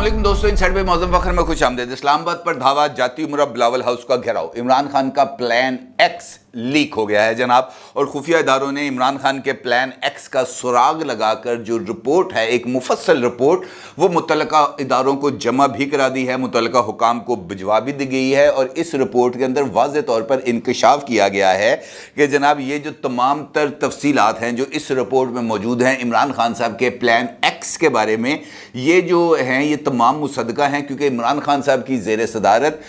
अस्सलामुअलैकुम दोस्तों, इनसाइड पे मौज़म फ़खर में खुश आमदीद। इस्लामाबाद पर धावा, जाती उमरा बिलावल हाउस का घेराव, इमरान खान का प्लान एक्स लीक हो गया है जनाब। और खुफिया इदारों ने इमरान खान के प्लान एक्स का सुराग लगाकर जो रिपोर्ट है, एक मुफस्सल रिपोर्ट, वो मुतल्लिका इदारों को जमा भी करा दी है, मुतल्लिका हुकाम को भिजवा भी दी गई है। और इस रिपोर्ट के अंदर वाज़ेह तौर पर इंकशाफ किया गया है कि जनाब ये जो तमाम तर तफसीलात हैं जो इस रिपोर्ट में मौजूद हैं इमरान खान साहब के प्लान एक्स के बारे में, ये जो हैं ये तमाम मुसद्दका हैं। क्योंकि इमरान खान साहब की ज़ेर सदारत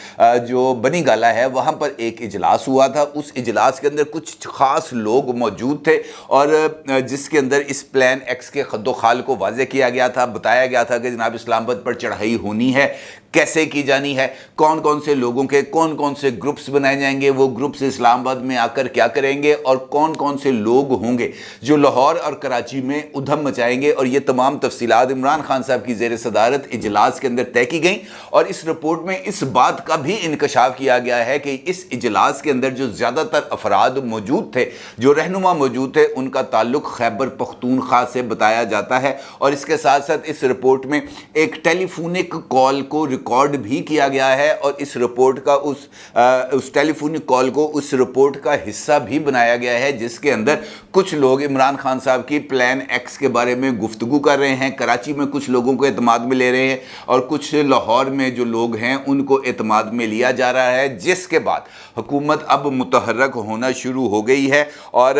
जो बनी गाला है वहाँ पर एक इजलास हुआ था। उस इजलास के अंदर कुछ ख़ास लोग मौजूद थे और जिसके अंदर इस प्लान एक्स के खद्दो खाल को वाज़ेह किया गया था। बताया गया था कि जनाब इस्लामाबाद पर चढ़ाई होनी है, कैसे की जानी है, कौन कौन से लोगों के कौन कौन से ग्रुप्स बनाए जाएंगे, वो ग्रुप्स इस्लामाबाद में आकर क्या करेंगे, और कौन कौन से लोग होंगे जो लाहौर और कराची में उधम मचाएंगे। और ये तमाम तफसीलात इमरान खान साहब की ज़ेर सदारत इजलास के अंदर तय की गई। और इस रिपोर्ट में इस बात का भी इंकशाफ किया गया है कि इस इजलास के अंदर जो ज़्यादातर अफराद मौजूद थे, जो रहनुमा मौजूद थे, उनका ताल्लुक खैबर पख्तूनख्वा से बताया जाता है। और इसके साथ साथ इस रिपोर्ट में एक टेलीफोनिक कॉल को रिकॉर्ड भी किया गया है और इस रिपोर्ट का उस टेलीफोनिक कॉल को उस रिपोर्ट का हिस्सा भी बनाया गया है, जिसके अंदर कुछ लोग इमरान खान साहब की प्लान एक्स के बारे में गुफ्तगू कर रहे हैं। कराची में कुछ लोगों को एतमाद में ले रहे हैं और कुछ लाहौर में जो लोग हैं उनको एतमाद में लिया जा रहा है, जिसके बाद हुकूमत अब मुतहर्रक होना शुरू हो गई है। और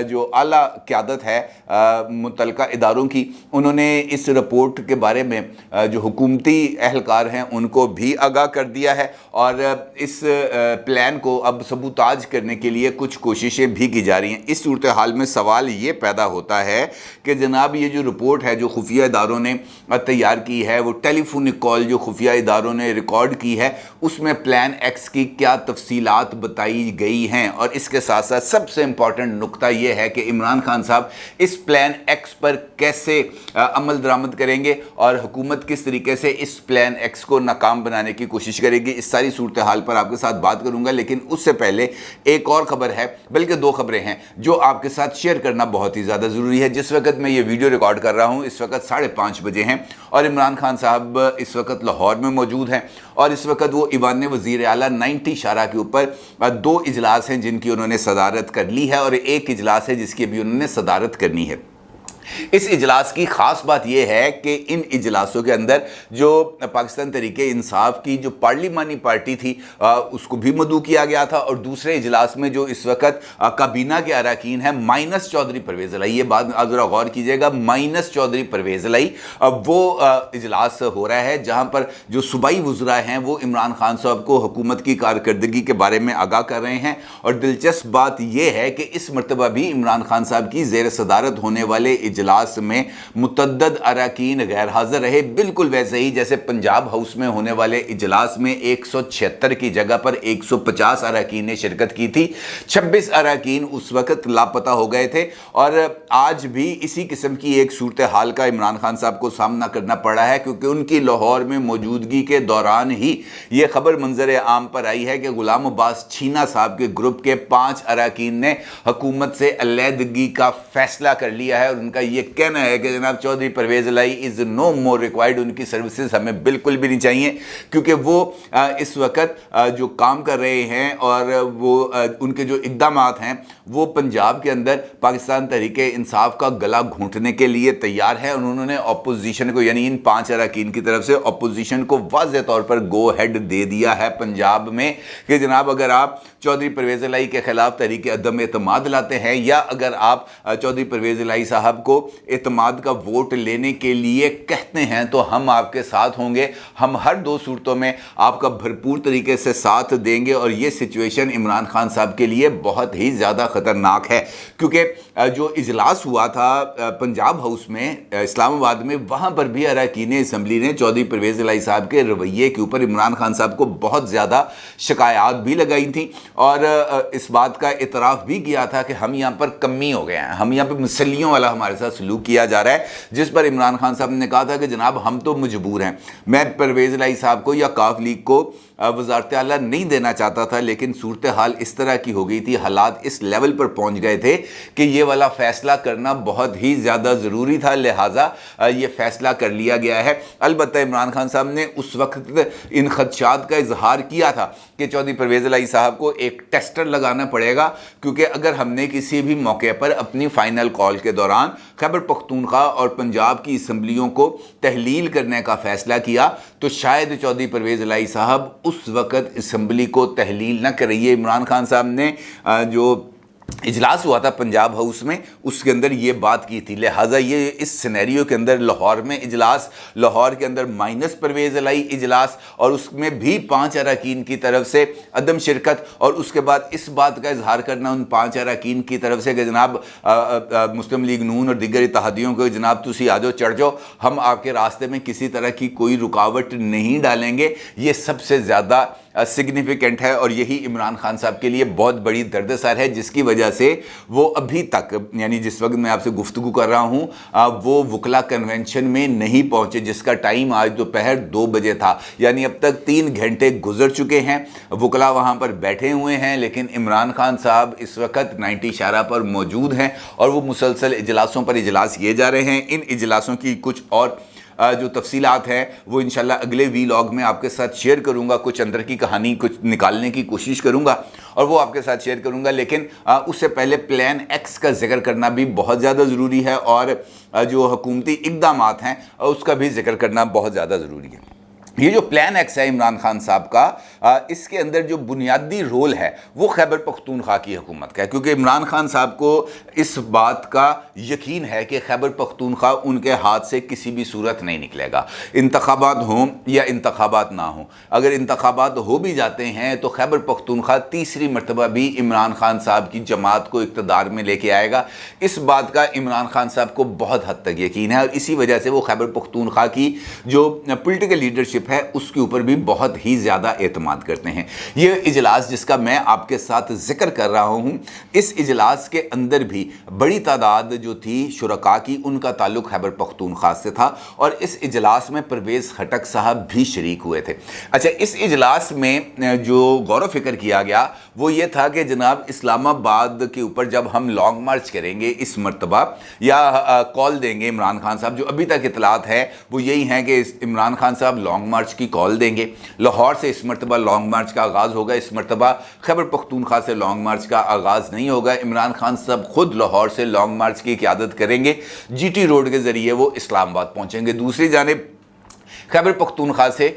जो आला क़यादत है मुतल्लिका इदारों की, उन्होंने इस रिपोर्ट के बारे में जो हुकूमती अहलकार हैं उनको भी आगाह कर दिया है। और इस प्लान को अब सबूताज करने के लिए कुछ कोशिशें भी की जा रही हैं। इस सूरत हाल में सवाल ये पैदा होता है कि जनाब ये जो रिपोर्ट है जो खुफिया इदारों ने तैयार की है, वो टेलीफोनिक कॉल जो खुफिया इदारों ने रिकॉर्ड की है, उसमें प्लान एक्स की क्या तफसीलात बताई गई हैं। और इसके साथ साथ सबसे इम्पॉर्टेंट नुक्ता ये है कि इमरान खान साहब इस प्लान एक्स पर कैसे अमल दरामद करेंगे और हुकूमत किस तरीके से इस प्लान एक्स को नाकाम बनाने की कोशिश करेगी। इस सारी सूरत हाल पर आपके साथ बात करूंगा, लेकिन उससे पहले एक और ख़बर है, बल्कि दो खबरें हैं जो आपके साथ शेयर करना बहुत ही ज़्यादा ज़रूरी है। जिस वक्त मैं ये वीडियो रिकॉर्ड कर रहा हूँ इस वक्त 5:30 बजे हैं और इमरान खान साहब इस वक्त लाहौर में मौजूद हैं। और इस वक्त वो ईवान वज़ीर आला 90 शारा के ऊपर 2 इजलास हैं जिनकी उन्होंने सदारत कर ली है और एक इजलास है जिसकी अभी उन्होंने सदारत करनी है। इस इजलास की ख़ास बात यह है कि इन इजलासों के अंदर जो पाकिस्तान तहरीक इंसाफ की जो पार्लिमानी पार्टी थी उसको भी मदऊ किया गया था। और दूसरे इजलास में जो इस वक्त काबीना के अरकान हैं माइनस चौधरी परवेज़ इलाही, ये बात ज़रा गौर कीजिएगा, माइनस चौधरी परवेज़ इलाही, वो इजलास हो रहा है जहाँ पर जो सूबाई वज़रा हैं वो इमरान खान साहब को हुकूमत की कारकर्दगी के बारे में आगाह कर रहे हैं। और दिलचस्प बात यह है कि इस मरतबा भी इमरान खान साहब की ज़ेर सदारत होने वाले इजलास में मुतद्दद अरकान गैर हाज़िर रहे, बिल्कुल वैसे ही जैसे पंजाब हाउस में होने वाले इजलास में 176 की जगह पर 150 अरकान ने शिरकत की थी। 26 अरकान उस वक्त लापता हो गए थे और आज भी इसी किस्म की एक सूरत हाल का इमरान खान साहब को सामना करना पड़ा है, क्योंकि उनकी लाहौर में मौजूदगी के दौरान ही ये खबर मंजर आम पर आई है कि गुलाम अब्बास छीना साहब के ग्रुप के 5 अरकान ने हुकूमत से अलहदगी का फैसला कर लिया है। और उनका ये कहना है कि जनाब चौधरी परवेज़ इलाही इज़ नो मोर रिक्वायर्ड, उनकी सर्विसेज हमें बिल्कुल भी नहीं चाहिए, क्योंकि वो इस वक्त जो काम कर रहे हैं और वो उनके जो इक़दामात हैं वो पंजाब के अंदर पाकिस्तान तहरीक इंसाफ का गला घोंटने के लिए तैयार है। और उन्होंने अपोजिशन को, यानी इन 5 अरकान की तरफ से अपोजिशन को वाज़ेह तौर पर गो हेड दे दिया है पंजाब में कि जनाब अगर आप चौधरी परवेज़ इलाही के ख़िलाफ़ तहरीक अदम एतमाद लाते हैं या अगर आप चौधरी परवेज़ इलाही साहब को एतमाद का वोट लेने के लिए कहते हैं तो हम आपके साथ होंगे, हम हर 2 सूरतों में आपका भरपूर तरीके से साथ देंगे। और ये सिचुएशन इमरान खान साहब के लिए बहुत ही ज़्यादा ख़तरनाक है, क्योंकि जो इजलास हुआ था पंजाब हाउस में इस्लामाबाद में, वहाँ पर भी अरकान असम्बली ने चौधरी परवेज़ इलाही साहब के रवैये के ऊपर इमरान खान साहब को बहुत ज़्यादा शिकायत भी लगाई थी और इस बात का इतराफ़ भी किया था कि हम यहाँ पर कमी हो गए हैं, हम यहाँ पर मुसल्लियों वाला हमारे साथ सलूक किया जा रहा है। जिस पर इमरान खान साहब ने कहा था कि जनाब हम तो मजबूर हैं, मैं परवेज़ इलाही साहब को या काफ लीग को वज़ारत आला नहीं देना चाहता था, लेकिन सूरत हाल इस तरह की हो गई थी, हालात इस लेवल पर पहुंच गए थे कि ये वाला फ़ैसला करना बहुत ही ज़्यादा ज़रूरी था, लिहाजा ये फ़ैसला कर लिया गया है। अलबत्ता इमरान खान साहब ने उस वक्त इन खदशात का इजहार किया था कि चौधरी परवेज़ इलाही साहब को एक टेस्टर लगाना पड़ेगा, क्योंकि अगर हमने किसी भी मौके पर अपनी फ़ाइनल कॉल के दौरान खैबर पख्तूनख्वा और पंजाब की असम्बलियों को तहलील करने का फ़ैसला किया तो शायद चौधरी परवेज़ इलाही साहब उस वक़्त असम्बली को तहलील न करें। इमरान खान साहब ने जो इजलास हुआ था पंजाब हाउस में, उसके अंदर ये बात की थी, लिहाजा ये इस सिनेरियो के अंदर लाहौर में इजलास, लाहौर के अंदर माइनस परवेज़ इलाही इजलास, और उसमें भी 5 अरकान की तरफ से अदम शिरकत, और उसके बाद इस बात का इजहार करना उन 5 अरकान की तरफ से कि जनाब मुस्लिम लीग नून और दीगर इत्तेहादियों को जनाब तुसी आ जाओ, चढ़ जाओ, हम आपके रास्ते में किसी तरह की कोई रुकावट नहीं डालेंगे। ये सबसे ज़्यादा सिग्निफिकेंट है और यही इमरान खान साहब के लिए बहुत बड़ी दर्दसर है, जिसकी वजह से वो अभी तक, यानी जिस वक्त मैं आपसे गुफ्तगू कर रहा हूँ, वो वकला कन्वेंशन में नहीं पहुँचे, जिसका टाइम आज दोपहर 2 बजे था। यानी अब तक 3 घंटे गुजर चुके हैं, वकला वहाँ पर बैठे हुए हैं, लेकिन इमरान खान साहब इस वक्त 90 इशारा पर मौजूद हैं और वो मुसलसल इजलासों पर इजलास किए जा रहे हैं। इन इजलासों की कुछ और जो तफसीलात हैं वो इंशाल्लाह अगले वीलॉग में आपके साथ शेयर करूंगा, कुछ अंदर की कहानी कुछ निकालने की कोशिश करूंगा और वो आपके साथ शेयर करूंगा। लेकिन उससे पहले प्लान एक्स का जिक्र करना भी बहुत ज़्यादा ज़रूरी है और जो हुकूमती इक़दामात हैं उसका भी जिक्र करना बहुत ज़्यादा ज़रूरी है। ये जो प्लान एक्स है इमरान खान साहब का, इसके अंदर जो बुनियादी रोल है वो खैबर पख्तूनख्वा की हुकूमत का है, क्योंकि इमरान खान साहब को इस बात का यकीन है कि खैबर पख्तूनख्वा उनके हाथ से किसी भी सूरत नहीं निकलेगा, इंतखाबात हों या इंतखाबात ना हों। अगर इंतखाबात हो भी जाते हैं तो खैबर पख्तूनख्वा तीसरी मरतबा भी इमरान खान साहब की जमात को इक़्तिदार में लेके आएगा। इस बात का इमरान खान साहब को बहुत हद तक यकीन है और इसी वजह से वो खैबर पख्तूनख्वा की जो पॉलिटिकल लीडरशिप है उसके ऊपर भी बहुत ही ज़्यादा एतमाद करते हैं। ये इजलास जिसका मैं आपके साथ जिक्र कर रहा हूँ, इस इजलास के अंदर भी बड़ी तादाद जो थी शुरका की, उनका ताल्लुक खैबर पख्तूनख्वा से था और इस इजलास में परवेज़ खटक साहब भी शरीक हुए थे। अच्छा, इस इजलास में जो गौर व फिक्र किया गया वो ये था कि जनाब इस्लामाबाद के ऊपर जब हम लॉन्ग मार्च करेंगे इस मरतबा या कॉल देंगे इमरान खान साहब, जो अभी तक इतलात है वो यही हैं कि इमरान खान साहब लॉन्ग मार्च की कॉल देंगे। लाहौर से इस मरतबा लॉन्ग मार्च का आगाज़ होगा, इस मरतबा खैबर पख्तूनख्वा से लॉन्ग मार्च का आगाज़ नहीं होगा। इमरान खान साहब खुद लाहौर से लॉन्ग मार्च की क़यादत करेंगे, जीटी रोड के ज़रिए वो इस्लामाबाद पहुँचेंगे। दूसरी जानिब खैबर पख्तूनख्वा से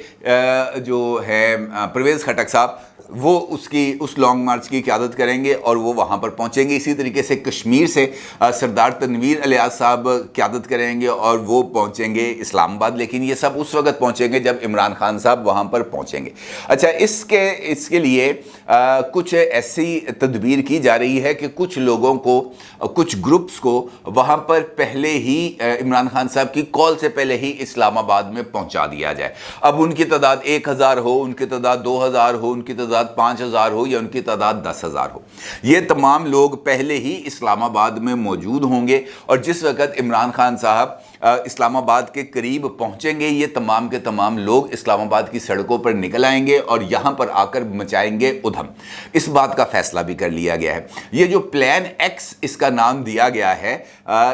जो है परवेज़ खटक साहब वो उस लॉन्ग मार्च की क़यादत करेंगे और वो वहाँ पर पहुँचेंगे। इसी तरीके से कश्मीर से सरदार तनवीर इलियास साहब क़यादत करेंगे और वो पहुँचेंगे इस्लामाबाद, लेकिन ये सब उस वक्त पहुँचेंगे जब इमरान खान साहब वहाँ पर पहुँचेंगे। अच्छा, इसके लिए कुछ ऐसी तदबीर की जा रही है कि कुछ लोगों को, कुछ ग्रुप्स को वहाँ पर पहले ही इमरान खान साहब की कॉल से पहले ही इस्लामाबाद में पहुँचा दिया जाए। अब उनकी तादाद 1000 हो, उनकी तादाद 2000 हो, उनकी तादाद 5000 हो या उनकी तादाद 10,000 हो, ये तमाम लोग पहले ही इस्लामाबाद में मौजूद होंगे और जिस वक़्त इमरान खान साहब इस्लामाबाद के करीब पहुंचेंगे ये तमाम के तमाम लोग इस्लामाबाद की सड़कों पर निकल आएंगे और यहाँ पर आकर मचाएंगे उधम। इस बात का फैसला भी कर लिया गया है। ये जो प्लान एक्स इसका नाम दिया गया है,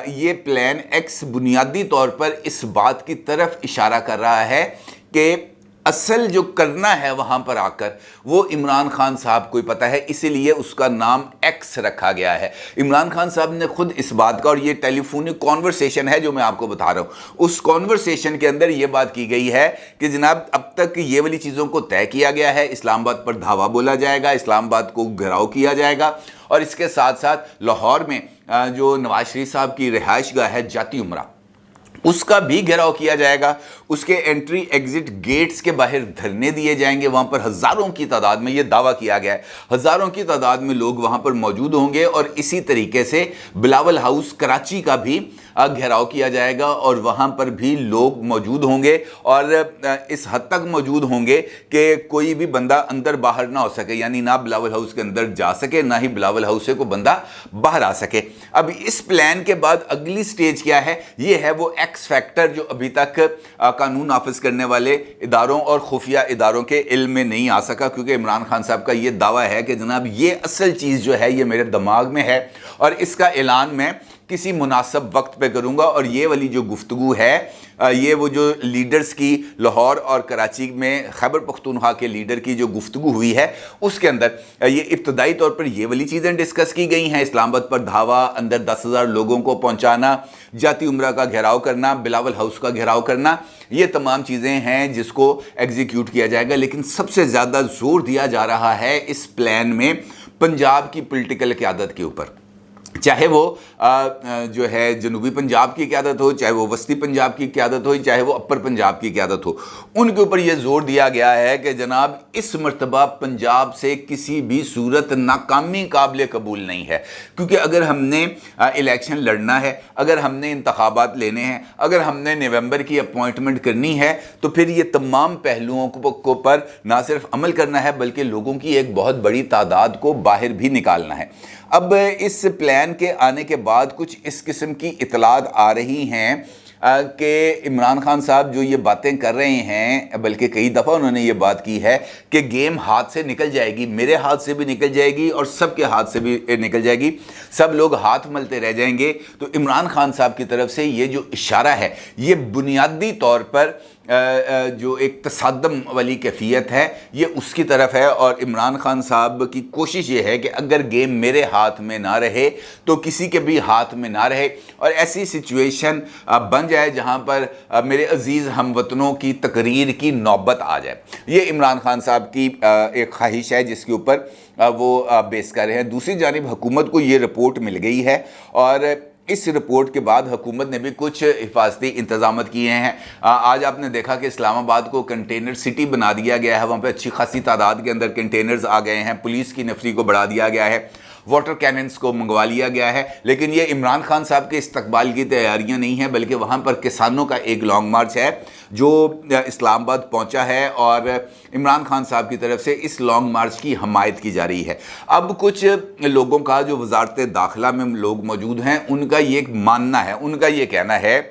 ये प्लान एक्स बुनियादी तौर पर इस बात की तरफ इशारा कर रहा है कि असल जो करना है वहाँ पर आकर वो इमरान खान साहब को ही पता है, इसीलिए उसका नाम एक्स रखा गया है। इमरान खान साहब ने खुद इस बात का, और ये टेलीफोनिक कॉन्वर्सेशन है जो मैं आपको बता रहा हूँ, उस कॉन्वर्सेशन के अंदर ये बात की गई है कि जनाब अब तक ये वाली चीज़ों को तय किया गया है, इस्लामाबाद पर धावा बोला जाएगा, इस्लामाबाद को घेराव किया जाएगा और इसके साथ साथ लाहौर में जो नवाज शरीफ साहब की रिहाइश गाह है जाती उमरा, उसका भी घेराव किया जाएगा। उसके एंट्री एग्जिट गेट्स के बाहर धरने दिए जाएंगे, वहाँ पर हज़ारों की तादाद में, ये दावा किया गया है, हज़ारों की तादाद में लोग वहाँ पर मौजूद होंगे और इसी तरीके से बिलावल हाउस कराची का भी घेराव किया जाएगा और वहाँ पर भी लोग मौजूद होंगे और इस हद तक मौजूद होंगे कि कोई भी बंदा अंदर बाहर ना हो सके, यानी ना बिलावल हाउस के अंदर जा सके ना ही बिलावल हाउस से कोई बंदा बाहर आ सके। अब इस प्लान के बाद अगली स्टेज क्या है, ये है वो ایکس فیکٹر جو ابھی تک قانون نافذ کرنے والے اداروں اور خفیہ اداروں کے علم میں نہیں آ سکا، کیونکہ عمران خان صاحب کا یہ دعویٰ ہے کہ جناب یہ اصل چیز جو ہے یہ میرے دماغ میں ہے اور اس کا اعلان میں کسی مناسب وقت پہ کروں گا، اور یہ والی جو گفتگو ہے یہ وہ جو لیڈرز کی لاہور اور کراچی میں خیبر پختونخوا کے لیڈر کی جو گفتگو ہوئی ہے اس کے اندر یہ ابتدائی طور پر یہ والی چیزیں ڈسکس کی گئی ہیں، اسلام آباد پر دھاوا، اندر 10,000 لوگوں کو پہنچانا، جاتی عمرہ کا گھیراؤ کرنا، بلاول ہاؤس کا گھیراؤ کرنا، یہ تمام چیزیں ہیں جس کو ایگزیکیوٹ کیا جائے گا۔ لیکن سب سے زیادہ زور دیا جا رہا ہے اس پلان میں پنجاب کی پولیٹیکل قیادت کے اوپر، چاہے وہ جو ہے جنوبی پنجاب کی قیادت ہو، چاہے وہ وسطی پنجاب کی قیادت ہو، چاہے وہ اپر پنجاب کی قیادت ہو، ان کے اوپر یہ زور دیا گیا ہے کہ جناب اس مرتبہ پنجاب سے کسی بھی صورت ناکامی قابل قبول نہیں ہے، کیونکہ اگر ہم نے الیکشن لڑنا ہے، اگر ہم نے انتخابات لینے ہیں، اگر ہم نے نومبر کی اپوائنٹمنٹ کرنی ہے، تو پھر یہ تمام پہلوؤں کو پر نہ صرف عمل کرنا ہے بلکہ لوگوں کی ایک بہت بڑی تعداد کو باہر بھی نکالنا ہے۔ اب اس پلان کے آنے کے بعد کچھ اس قسم کی اطلاعات آ رہی ہیں کہ عمران خان صاحب جو یہ باتیں کر رہے ہیں، بلکہ کئی دفعہ انہوں نے یہ بات کی ہے کہ گیم ہاتھ سے نکل جائے گی، میرے ہاتھ سے بھی نکل جائے گی اور سب کے ہاتھ سے بھی نکل جائے گی، سب لوگ ہاتھ ملتے رہ جائیں گے۔ تو عمران خان صاحب کی طرف سے یہ جو اشارہ ہے یہ بنیادی طور پر جو ایک تصادم والی کیفیت ہے یہ اس کی طرف ہے، اور عمران خان صاحب کی کوشش یہ ہے کہ اگر گیم میرے ہاتھ میں نہ رہے تو کسی کے بھی ہاتھ میں نہ رہے، اور ایسی سچویشن بن جائے جہاں پر میرے عزیز ہم وطنوں کی تقریر کی نوبت آ جائے۔ یہ عمران خان صاحب کی ایک خواہش ہے جس کے اوپر وہ بیس کر رہے ہیں۔ دوسری جانب حکومت کو یہ رپورٹ مل گئی ہے، اور اس رپورٹ کے بعد حکومت نے بھی کچھ حفاظتی انتظامات کیے ہیں۔ آج آپ نے دیکھا کہ اسلام آباد کو کنٹینر سٹی بنا دیا گیا ہے، وہاں پہ اچھی خاصی تعداد کے اندر کنٹینرز آ گئے ہیں، پولیس کی نفری کو بڑھا دیا گیا ہے، واٹر کیننز کو منگوا لیا گیا ہے۔ لیکن یہ عمران خان صاحب کے استقبال کی تیاریاں نہیں ہیں، بلکہ وہاں پر کسانوں کا ایک لانگ مارچ ہے جو اسلام آباد پہنچا ہے، اور عمران خان صاحب کی طرف سے اس لانگ مارچ کی حمایت کی جا رہی ہے۔ اب کچھ لوگوں کا جو وزارت داخلہ میں لوگ موجود ہیں ان کا یہ ماننا ہے، ان کا یہ کہنا ہے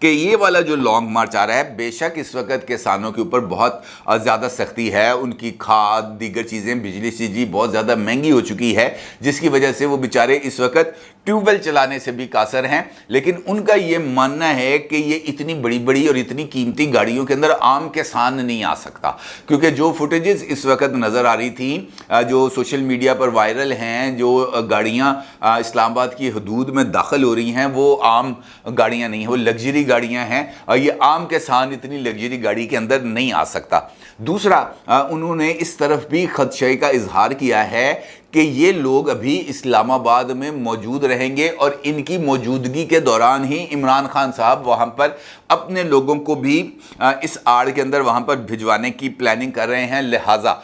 کہ یہ والا جو لانگ مارچ آ رہا ہے، بے شک اس وقت کسانوں کے اوپر بہت زیادہ سختی ہے، ان کی کھاد دیگر چیزیں بجلی سیجی بہت زیادہ مہنگی ہو چکی ہے، جس کی وجہ سے وہ بیچارے اس وقت ٹیوب ویل چلانے سے بھی قاصر ہیں۔ لیکن ان کا یہ ماننا ہے کہ یہ اتنی بڑی بڑی اور اتنی قیمتی گاڑیوں کے اندر عام کسان نہیں آ سکتا، کیونکہ جو فوٹیجز اس وقت نظر آ رہی تھیں جو سوشل میڈیا پر وائرل ہیں، جو گاڑیاں اسلام آباد کی حدود میں داخل ہو رہی ہیں وہ عام گاڑیاں نہیں ہیں، وہ لگژری گاڑیاں ہیں، اور یہ عام کسان اتنی لگژری گاڑی کے اندر نہیں آ سکتا۔ دوسرا انہوں نے اس طرف بھی خدشے کا اظہار کیا ہے کہ یہ لوگ ابھی اسلام آباد میں موجود رہیں گے، اور ان کی موجودگی کے دوران ہی عمران خان صاحب وہاں پر اپنے لوگوں کو بھی اس آڑ کے اندر وہاں پر بھجوانے کی پلاننگ کر رہے ہیں۔ لہٰذا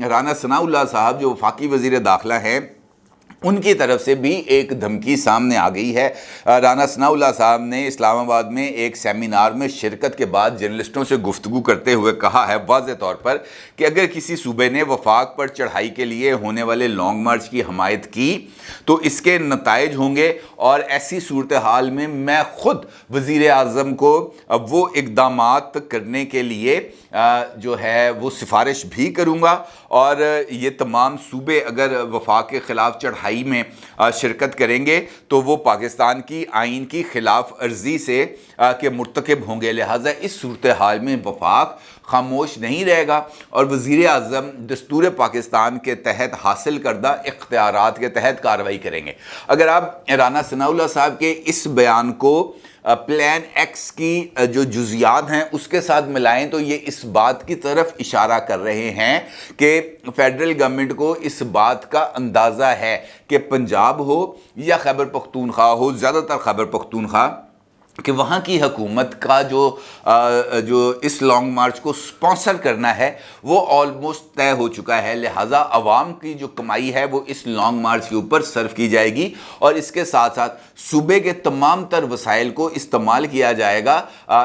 رانا ثناء اللہ صاحب جو وفاقی وزیر داخلہ ہیں ان کی طرف سے بھی ایک دھمکی سامنے آ گئی ہے۔ رانا ثناء اللہ صاحب نے اسلام آباد میں ایک سیمینار میں شرکت کے بعد جرنلسٹوں سے گفتگو کرتے ہوئے کہا ہے واضح طور پر کہ اگر کسی صوبے نے وفاق پر چڑھائی کے لیے ہونے والے لانگ مارچ کی حمایت کی تو اس کے نتائج ہوں گے، اور ایسی صورتحال میں میں خود وزیر اعظم کو وہ اقدامات کرنے کے لیے جو ہے وہ سفارش بھی کروں گا، اور یہ تمام صوبے اگر وفاق کے خلاف چڑھائی میں شرکت کریں گے تو وہ پاکستان کی آئین کی خلاف ورزی سے کے مرتکب ہوں گے۔ لہٰذا اس صورتحال میں وفاق خاموش نہیں رہے گا، اور وزیر اعظم دستور پاکستان کے تحت حاصل کردہ اختیارات کے تحت کارروائی کریں گے۔ اگر آپ رانا ثناء اللہ صاحب کے اس بیان کو پلان ایکس کی جو جزیات ہیں اس کے ساتھ ملائیں تو یہ اس بات کی طرف اشارہ کر رہے ہیں کہ فیڈرل گورنمنٹ کو اس بات کا اندازہ ہے کہ پنجاب ہو یا خیبر پختونخوا ہو، زیادہ تر خیبر پختونخوا، کہ وہاں کی حکومت کا جو اس لانگ مارچ کو سپانسر کرنا ہے وہ آلموسٹ طے ہو چکا ہے۔ لہٰذا عوام کی جو کمائی ہے وہ اس لانگ مارچ کے اوپر صرف کی جائے گی، اور اس کے ساتھ ساتھ صوبے کے تمام تر وسائل کو استعمال کیا جائے گا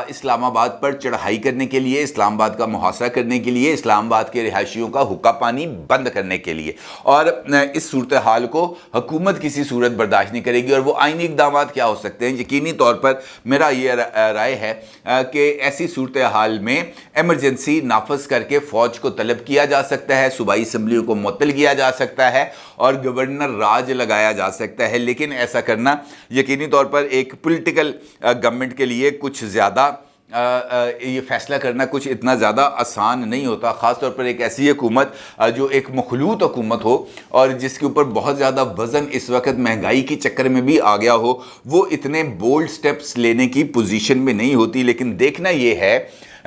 اسلام آباد پر چڑھائی کرنے کے لیے، اسلام آباد کا محاصرہ کرنے کے لیے، اسلام آباد کے رہائشیوں کا حقہ پانی بند کرنے کے لیے، اور اس صورتحال کو حکومت کسی صورت برداشت نہیں کرے گی۔ اور وہ آئینی اقدامات کیا ہو سکتے ہیں؟ یقینی طور پر मेरा ये राय है कि ऐसी सूरत हाल में एमरजेंसी नाफज करके फ़ौज को तलब किया जा सकता है, सूबाई असम्बलियों को मुअत्तल किया जा सकता है और गवर्नर राज लगाया जा सकता है। लेकिन ऐसा करना यकीनी तौर पर एक पॉलिटिकल गवर्नमेंट के लिए कुछ ज़्यादा ये फ़ैसला करना कुछ इतना ज़्यादा आसान नहीं होता, ख़ास तौर पर एक ऐसी हुकूमत जो एक मखलूत हुकूमत हो और जिसके ऊपर बहुत ज़्यादा वज़न इस वक्त महंगाई के चक्कर में भी आ गया हो, वो इतने बोल्ड स्टेप्स लेने की पोजीशन में नहीं होती। लेकिन देखना ये है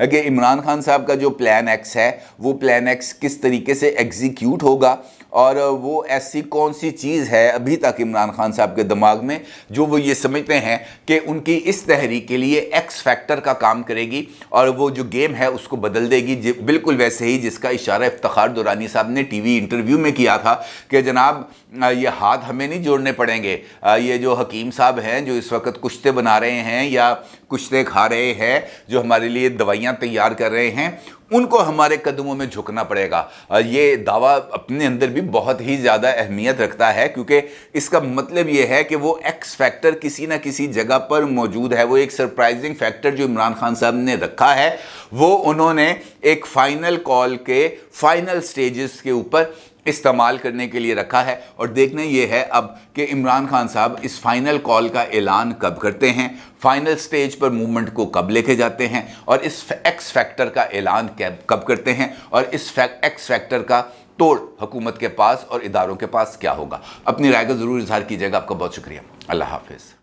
कि इमरान खान साहब का जो प्लान एक्स है वो प्लान एक्स किस तरीके से एग्जीक्यूट होगा और वो ऐसी कौन सी चीज़ है अभी तक इमरान खान साहब के दिमाग में जो वो ये समझते हैं कि उनकी इस तहरीक के लिए एक्स फैक्टर का काम करेगी और वो जो गेम है उसको बदल देगी। बिल्कुल वैसे ही जिसका इशारा इफ्तिखार दुरानी साहब ने टीवी इंटरव्यू में किया था कि जनाब ये हाथ हमें नहीं जोड़ने पड़ेंगे, ये जो हकीम साहब हैं जो इस वक्त कुश्ते बना रहे हैं या कुश्ते खा रहे हैं, जो हमारे लिए दवाइयाँ तैयार कर रहे हैं, उनको हमारे कदमों में झुकना पड़ेगा। ये दावा अपने अंदर भी बहुत ही ज़्यादा अहमियत रखता है क्योंकि इसका मतलब ये है कि वो एक्स फैक्टर किसी ना किसी जगह पर मौजूद है। वो एक सरप्राइजिंग फैक्टर जो इमरान खान साहब ने रखा है वो उन्होंने एक फ़ाइनल कॉल के फाइनल स्टेजेस के ऊपर इस्तेमाल करने के लिए रखा है। और देखना ये है अब कि इमरान खान साहब इस फाइनल कॉल का ऐलान कब करते हैं, फाइनल स्टेज पर मूवमेंट को कब लेके जाते हैं और इस एक्स फैक्टर का ऐलान कब करते हैं और इस एक्स फैक्टर का तोड़ हुकूमत के पास और इदारों के पास क्या होगा। अपनी राय का ज़रूर इजहार कीजिएगा। आपका बहुत शुक्रिया। अल्लाह हाफिज़।